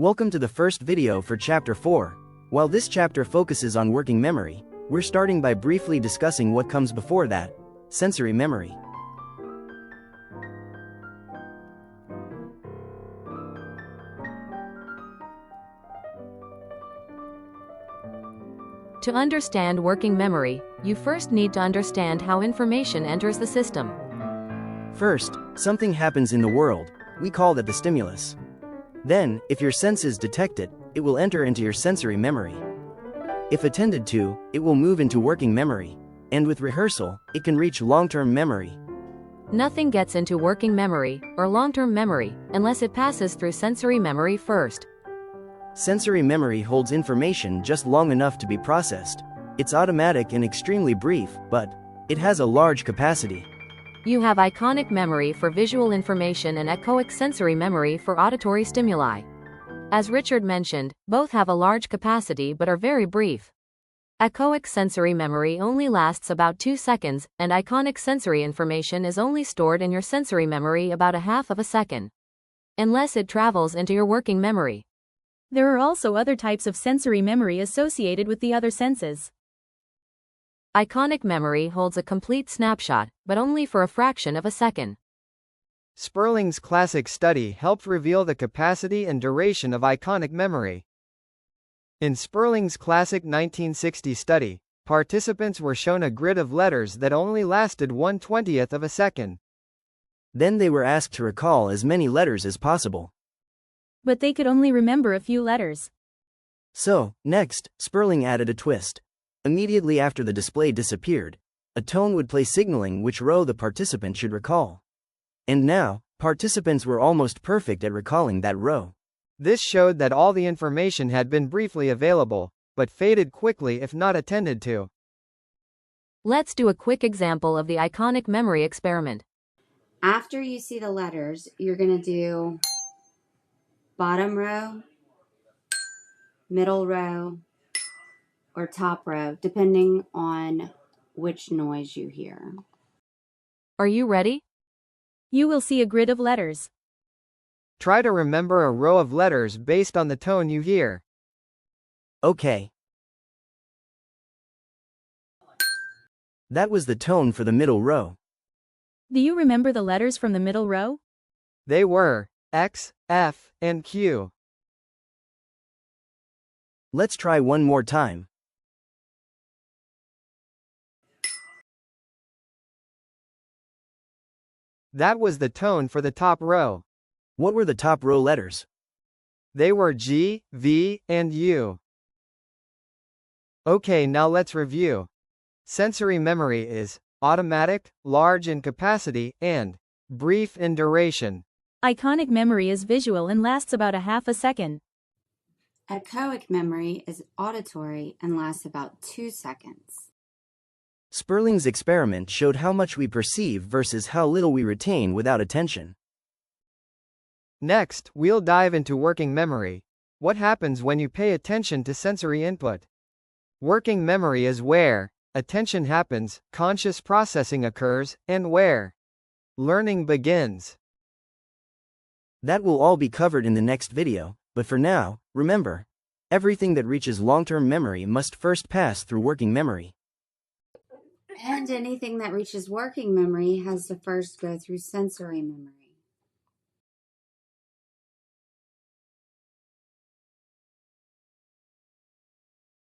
Welcome to the first video for Chapter 4. While this chapter focuses on working memory, we're starting by briefly discussing what comes before that: sensory memory. To understand working memory, you first need to understand how information enters the system. First, something happens in the world. We call that the stimulus. Then, if your senses detect it, it will enter into your sensory memory. If attended to, it will move into working memory. And with rehearsal, it can reach long-term memory. Nothing gets into working memory, or long-term memory, unless it passes through sensory memory first. Sensory memory holds information just long enough to be processed. It's automatic and extremely brief, but it has a large capacity. You have iconic memory for visual information and echoic sensory memory for auditory stimuli. As Richard mentioned, both have a large capacity but are very brief. Echoic sensory memory only lasts about 2 seconds, and iconic sensory information is only stored in your sensory memory about a half of a second, unless it travels into your working memory. There are also other types of sensory memory associated with the other senses. Iconic memory holds a complete snapshot, but only for a fraction of a second. Sperling's classic study helped reveal the capacity and duration of iconic memory. In Sperling's classic 1960 study, participants were shown a grid of letters that only lasted 1/20th of a second. Then they were asked to recall as many letters as possible. But they could only remember a few letters. So, next, Sperling added a twist. Immediately after the display disappeared, a tone would play signaling which row the participant should recall. And now, participants were almost perfect at recalling that row. This showed that all the information had been briefly available, but faded quickly if not attended to. Let's do a quick example of the iconic memory experiment. After you see the letters, you're going to do bottom row, middle row, or top row, depending on which noise you hear. Are you ready? You will see a grid of letters. Try to remember a row of letters based on the tone you hear. Okay. That was the tone for the middle row. Do you remember the letters from the middle row? They were X, F, and Q. Let's try one more time. That was the tone for the top row. What were the top row letters? They were G, V, and U. Okay, now let's review. Sensory memory is automatic, large in capacity, and brief in duration. Iconic memory is visual and lasts about a half a second. Echoic memory is auditory and lasts about 2 seconds. Sperling's experiment showed how much we perceive versus how little we retain without attention. Next, we'll dive into working memory. What happens when you pay attention to sensory input? Working memory is where attention happens, conscious processing occurs, and where learning begins. That will all be covered in the next video, but for now, remember, everything that reaches long-term memory must first pass through working memory. And anything that reaches working memory has to first go through sensory memory.